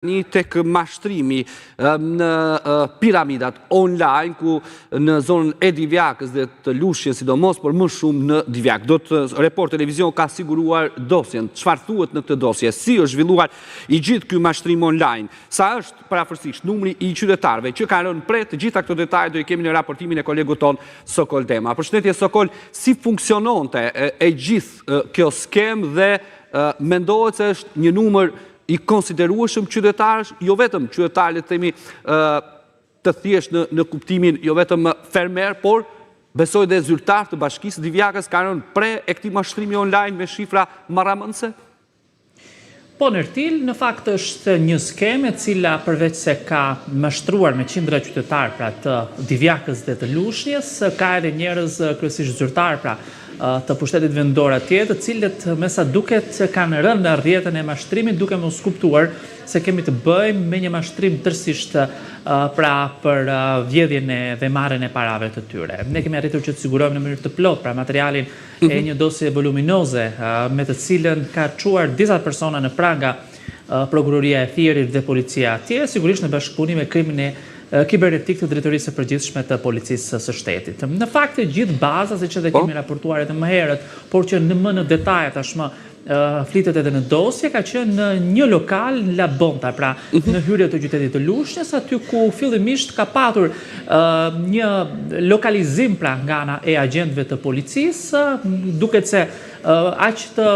Një tek mashtrimi në piramidat online, ku në zonën e Divjakës dhe të Lushnjës sidomos, por më shumë në Divjak. Report Televizion ka siguruar dosjen. Çfarë thuhet në këtë dosje? Si është zhvilluar i gjithë ky mashtrim online? Sa është parafërsisht numri i qytetarëve që kanë rënë pre? Të gjitha këto detaje do i kemi në raportimin e kolegut ton Sokol Dema. Përshëndetje Sokol, si funksiononte e gjithë kjo skem dhe mendohet se është një numër i konsiderueshëm qytetarësh, jo vetëm qytetarë, le të themi, të thjesht në kuptimin jo vetëm fermer, por besoj dhe zyrtar të Bashkisë Divjakës kanë rënë pre e këtij mashtrimi online me shifra marramëndse? Po nërtil, në fakt është një skeme cila përveç se ka mashtruar me qindra qytetarë pra të Divjakës dhe të Lushnjës, ka edhe njerëz kryesisht zyrtar pra të pushtetit vendor atje, të cilët me sa duket kanë rënë në rrjetën e mashtrimit, duke mos kuptuar se kemi të bëjmë me një mashtrim tërësisht pra për vjedhjen dhe marrjen e parave të tyre. Ne kemi arritur që të sigurojmë në mënyrë të plotë pra materialin e një dosje voluminoze me të cilën ka çuar disa persona në pranga prokuroria e Thierit dhe policia atje, sigurisht në bashkëpunim me krimin e kibernetik të drejtorisë së përgjithshme të policisë së shtetit. Në fakt e gjithë baza, siç edhe kemi raportuar edhe më herët, por që më në detaje tashmë flitet edhe në dosje, ka qenë në një lokal në Labonta, pra në hyrje të qytetit të Lushnjës, aty ku fillimisht ka patur një lokalizim pra nga ana e agentëve të policisë, duket se aq të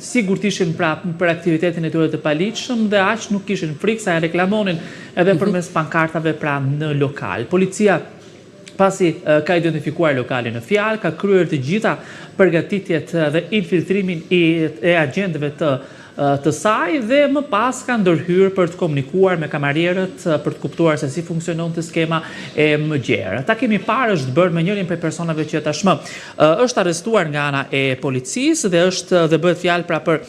sigurt ishin pra për aktivitetin e tyre të paligjshëm dhe aq nuk kishin frikë sa e reklamonin edhe përmes pankartave pra në lokal. Policia pasi ka identifikuar lokalin në fjalë, ka kryer të gjitha përgatitjet dhe infiltrimin e agentëve të saj dhe më pas ka ndërhyrë për të komunikuar me kamarierët për të kuptuar se si funksionon të skema e më gjerë. Ta kemi parë është bërë me njërin prej personave që tashmë është arrestuar nga ana e policisë dhe bëhet fjalë pra për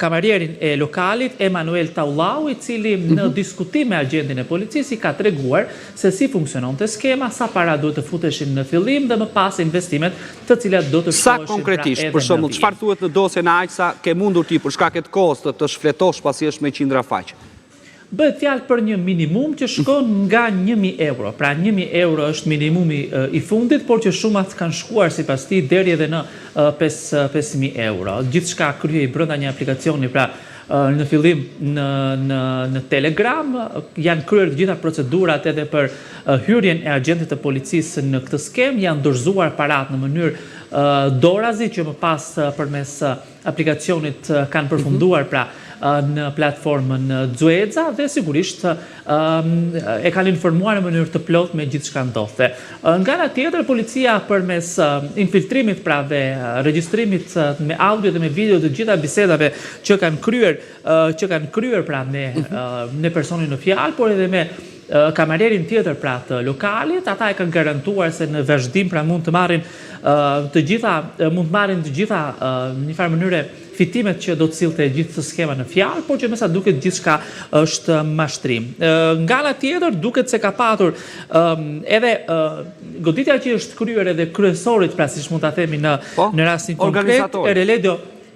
kamarierin e lokalit Emanuel Taulau, i cili në diskutim me agentin e policisë i ka treguar se si funksionon të skema, sa para duhet të futeshin në fillim dhe më pas investimet të cilat do të shkoheshin. Sa konkretisht, për shembull, çfarë thuhet në dosjen e aq sa ke mundur ti për shkak të të shfletosh pasi është me qindra faqe? Bëhet fjalë për një minimum që shkon nga 1.000 euro. Pra 1.000 euro është minimumi i fundit, por që shumat kanë shkuar sipas tij deri edhe në 5.000 euro. Gjithçka kryhej brenda një aplikacioni, pra në fillim në Telegram, janë kryer të gjitha procedurat edhe për hyrjen e agentit të policisë në këtë skem, janë dorëzuar parat në mënyrë dorazi që më pas përmes aplikacionit kanë përfunduar pra në platformën Xueza dhe sigurisht e kanë informuar në mënyrë të plotë me gjithçka ndodhte. Nga ana tjetër, policia përmes infiltrimit pra dhe regjistrimit me audio dhe me video të gjitha bisedave që kanë kryer pra me personin në fjalë, por edhe me kamarierin tjetër pra të lokalit, ata e kanë garantuar se në vazhdim pra mund të marrin të gjitha në një farë mënyre fitimet që do të sillte gjithë skema në fjalë, por që me sa duket gjithçka është mashtrim. Nga ana tjetër duket se ka patur edhe goditja që është kryer edhe kryesorit, pra siç mund ta themi në rastin konkret,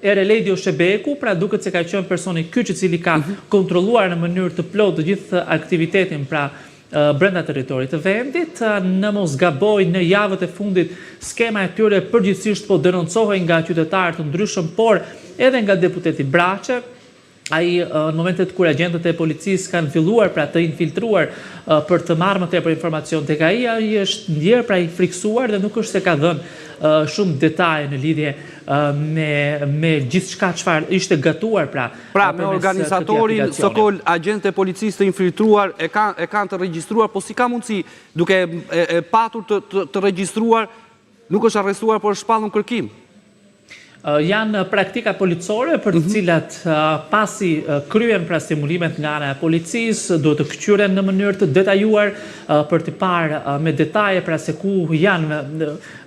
Ereledio Shebeku, pra duket se ka qenë personi ky i cili ka kontrolluar në mënyrë të plotë të gjithë aktivitetin pra brenda territorit të vendit. Në mos gaboj, në javët e fundit skema e tyre përgjithsisht po denoncohej nga qytetarë të ndryshëm, por edhe nga deputeti Braçe. Ai në momentet kur agentët e policisë kanë filluar pra të infiltruar për të marrë më tepër informacion tek ai është ndjer pra i friksuar dhe nuk është se ka dhënë shumë detaje në lidhje me gjithçka çfarë ishte gatuar pra me organizatorin Sokol, agjentë e policisë të infiltruar e kanë të regjistruar, po si ka mundësi duke e patur të regjistruar, nuk është arrestuar por është shpallur kërkim? Janë praktika policore për të cilat pasi kryen pra stimulimet nga ana e policisë, duhet të kqyren në mënyrë të detajuar për të parë me detaje pra se ku janë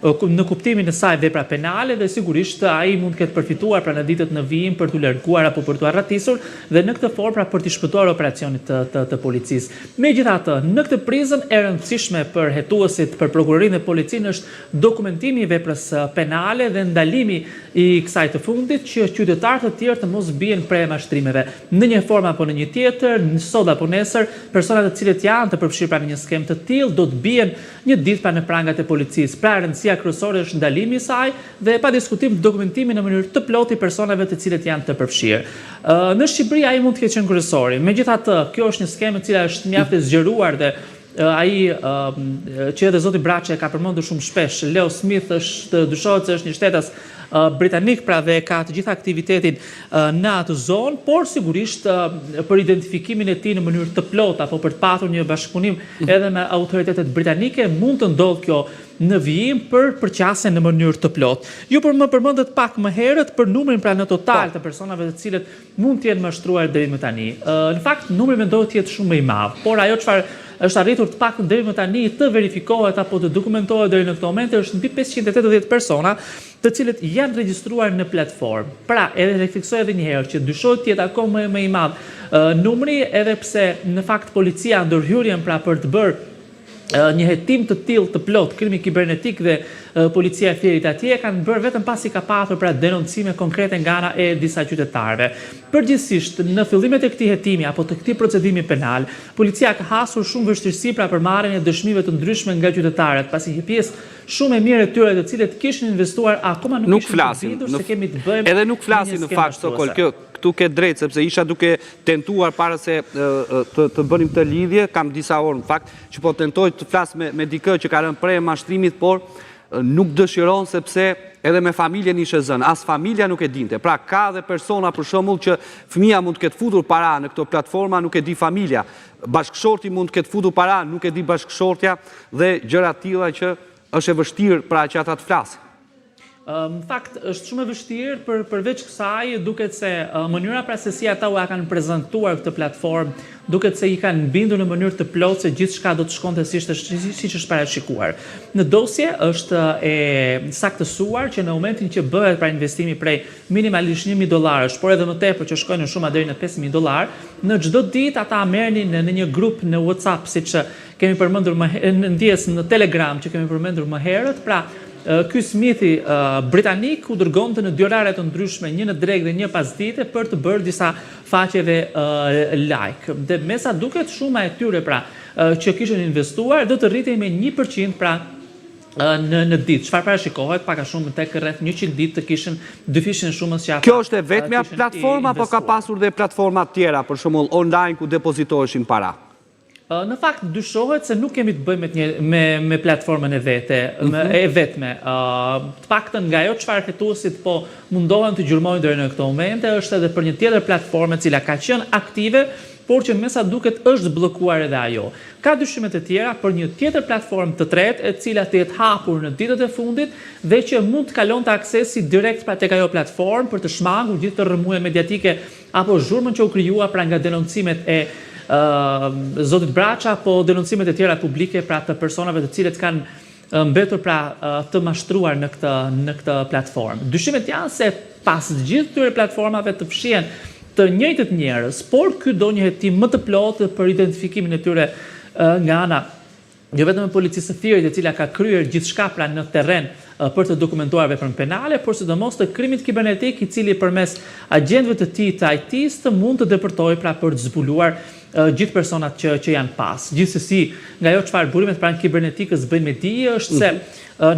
në kuptimin e saj vepra penale dhe sigurisht ai mund të ketë përfituar pra në ditët në vijim për t'u larguar apo për t'u arratisur dhe në këtë formë pra për të shpëtuar operacionit të policisë. Megjithatë, në këtë prizën e rëndësishme për hetuesit, për prokurorinë dhe policinë është dokumentimi i veprës penale dhe ndalimi i i kësaj të fundit që qytetarët të tjerë të mos bien prej mashtrimeve. Në një formë apo në një tjetër, sot apo nesër, personat të cilët janë të përfshirë pra në një skem të tillë do të bien një ditë pra në prangat e policisë. Pra rëndësia kryesore është ndalimi i saj dhe pa diskutim dokumentimi në mënyrë të plotë i personave të cilët janë të përfshirë. Në Shqipëri ai mund të ketë qenë kryesori. Megjithatë, kjo është një skemë e cila është mjaft e zgjeruar dhe ai që edhe zoti Braçe ka përmendur shumë shpesh, Leo Smith dyshohet se është një shtetas britanik pra dhe ka të gjitha aktivitetin në atë zonë, por sigurisht për identifikimin e tij në mënyrë të plotë apo për të patur një bashkëpunim edhe me autoritetet britanike mund të ndodhë kjo në vijim për përqasjen në mënyrë të plotë. Ju më përmendët pak më herët për numrin pra në total të personave të cilët mund të jenë mashtruar deri më tani. Në fakt numri mendohet të jetë shumë më i madh, por ajo çfarë është arritur të paktën deri më tani të verifikohet apo të dokumentohet deri në këtë moment është mbi 580 persona të cilët janë regjistruar në platformë. Pra, edhe fiksoj edhe një herë që dyshohet të jetë akoma më i madh numri, edhe pse në fakt policia ndërhyrjen pra për të bërë një hetim të tillë të plot krimi kibernetik dhe policia e Fierit atje kanë bërë vetëm pasi ka patur pra denoncime konkrete nga ana e disa qytetarëve. Përgjithsisht në fillimet e këtij hetimi apo të këtij procedimi penal, policia ka hasur shumë vështirësi pra për marrjen e dëshmive të ndryshme nga qytetarët, pasi një pjesë shumë e mirë e tyre të cilët kishin investuar akoma nuk flasin, se kemi të bëjmë edhe nuk flasin në fakt Sokol, këtu ke drejt sepse isha duke tentuar para se të bënim këtë lidhje, kam disa orë në fakt që po tentoj të flas me dikë që ka rënë prej mashtrimit, por nuk dëshiron sepse edhe me familjen ishte zënë, as familja nuk e dinte. Pra ka dhe persona për shembull që fëmia mund të ketë futur para në këto platforma, nuk e di familja. Bashkëshorti mund të ketë futur para, nuk e di bashkëshortja dhe gjëra të tilla që është e vështirë pra që ata të flasin. Në fakt, është shumë e vështirë përveç kësaj, duket se mënyra pra se si ata u kanë prezantuar këtë platformë, duket se i kanë bindur në mënyrë të plotë se gjithçka do të shkonte siç është parashikuar. Në dosje është e saktësuar që në momentin që bëhet pra investimi prej minimalisht $1.000, por edhe më tepër që shkojnë në shuma deri në $5.000, në çdo ditë ata merrnin në një grup në WhatsApp, siç kemi përmendur në Telegram që kemi përmendur më herët, pra ky Smithi britanik u dërgonte në dyerare të ndryshme, një në drekë dhe një pasdite për të bërë disa faqeve like. Dhe me sa duket shuma e tyre pra që kishin investuar do të rritej me 1% pra në ditë. Çfarë parashikohet pak a shumë tek rreth 100 ditë të kishin dyfishin shumës që ata. Kjo është e vetmja platforma apo ka pasur dhe platforma tjera, për shembull online ku depozitoheshin para? Në fakt dyshohet se nuk kemi të bëjmë me platformën e vetme. Të paktën nga ajo çfarë hetuesit po mundohen të gjurmojnë deri në këtë moment është edhe për një tjetër platformë e cila ka qenë aktive, por që me sa duket është bllokuar edhe ajo. Ka dyshimet e tjera për një tjetër platformë të tretë e cila të jetë hapur në ditët e fundit dhe që mund të kalonte aksesi direkt pra tek ajo platformë për të shmangur gjithë të rrëmujet mediatike apo zhurmën që u krijua pra nga denoncimet e zotit Braça apo denoncimet e tjera publike pra të personave të cilët kanë mbetur pra të mashtruar në këtë platformë. Dyshimet janë se pas gjithë këtyre platformave të fshihen të njëjtët njerëz, por ky do një hetim më të plotë për identifikimin e tyre nga ana jo vetëm e policisë së Fierit, e cila ka kryer gjithçka pra në terren për të dokumentuar veprën penale, por sidomos të krimit kibernetik, i cili përmes agjentëve të tij të IT-s mund të depërtojë pra për të zbuluar gjithë personat që janë pas. Gjithsesi, nga ajo çfarë burimet pranë kibernetikës bëjnë me dije është se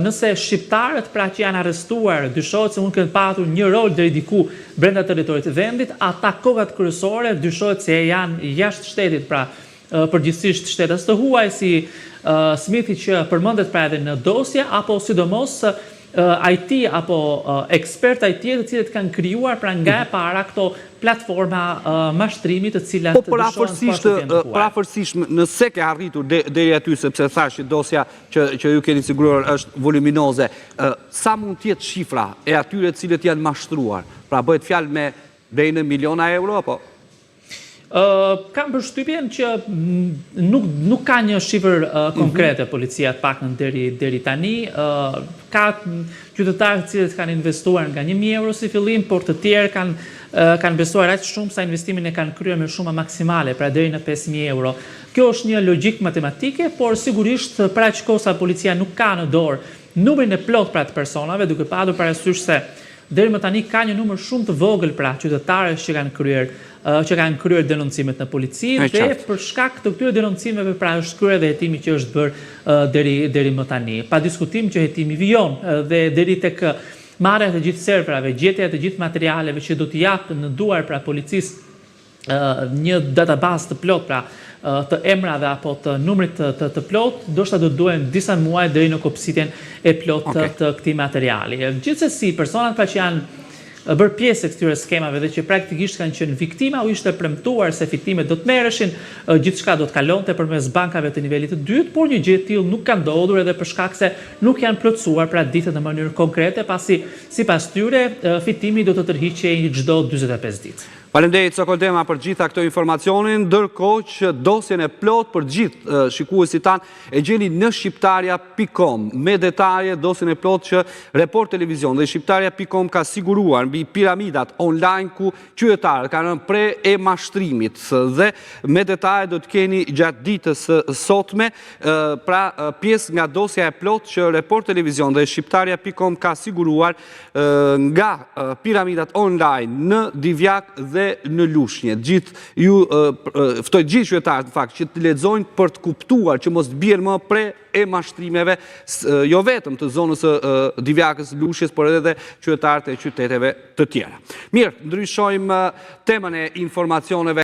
nëse shqiptarët pra që janë arrestuar dyshohet se mund të kenë patur një rol deri diku brenda territorit të vendit, ata kokat kryesore dyshohet se janë jashtë shtetit, pra përgjithsisht shtetas të huaj si Smithi që përmendet pra edhe në dosje, apo sidomos IT apo ekspert IT të cilët kanë krijuar pra nga e para këto platforma mashtrimi të cilat po parafërsisht nëse ke arritur deri aty, sepse thash që dosja që ju keni siguruar është voluminoze, sa mund të jetë shifra e atyre të cilët janë mashtruar? Pra bëhet fjalë me deri në miliona euro apo? Kam përshtypjen që nuk ka një shifër konkrete policia të paktën deri tani. Ka qytetarë të cilët kanë investuar nga 1.000 euro si fillim, por të tjerë kanë besuar aq shumë sa investimin e kanë kryer me shuma maksimale, pra deri në 5.000 euro. Kjo është një logjik matematike, por sigurisht për aq kohë sa policia nuk ka në dorë numrin e plot pra të personave, duke pasur parasysh se deri më tani ka një numër shumë të vogël pra qytetarësh që kanë kryer denoncimet në polici dhe për shkak të këtyre denoncimeve pra është kryer edhe hetimi që është bërë deri më tani. Pa diskutim që hetimi vijon dhe deri tek marrja të gjithë serverave, gjetja të gjithë materialeve që do t'i japë në duar pra policisë një database të plot pra të emrave apo të numrit të plot, ndoshta do duhen disa muaj deri në kopësitjen e plot të këtij materiali. Gjithsesi, personat pra që janë bërë pjesë e këtyre skemave dhe që praktikisht kanë qenë viktima u ishte premtuar se fitimet do të merreshin, gjithçka do të kalonte përmes bankave të nivelit të dytë, por një gjë e tillë nuk ka ndodhur edhe për shkak se nuk janë plotësuar pra ditët në mënyrë konkrete, pasi sipas tyre fitimi do të tërhiqej çdo 45 ditë. Faleminderit Sokoldema për gjitha këto informacionin, ndërkohë që dosjen e plot për gjithë shikuesit tanë e gjeni në shqiptaria.com me detaje dosjen e plot që Report Televizion dhe shqiptaria.com ka siguruar mbi piramidat online ku qytetarët kanë rënë pre e mashtrimit dhe me detaje do të keni gjatë ditës sotme, pra pjesë nga dosja e plot që Report Televizion dhe shqiptaria.com ka siguruar nga piramidat online në Divjak dhe në Lushnjë. Ftoj gjithë qytetarët në fakt që të lexojnë për të kuptuar që mos të bien më pre e mashtrimeve, jo vetëm të zonës Divjakës, Lushnjës, por edhe qytetarët e qyteteve të tjera. Mirë, ndryshojmë temën e informacioneve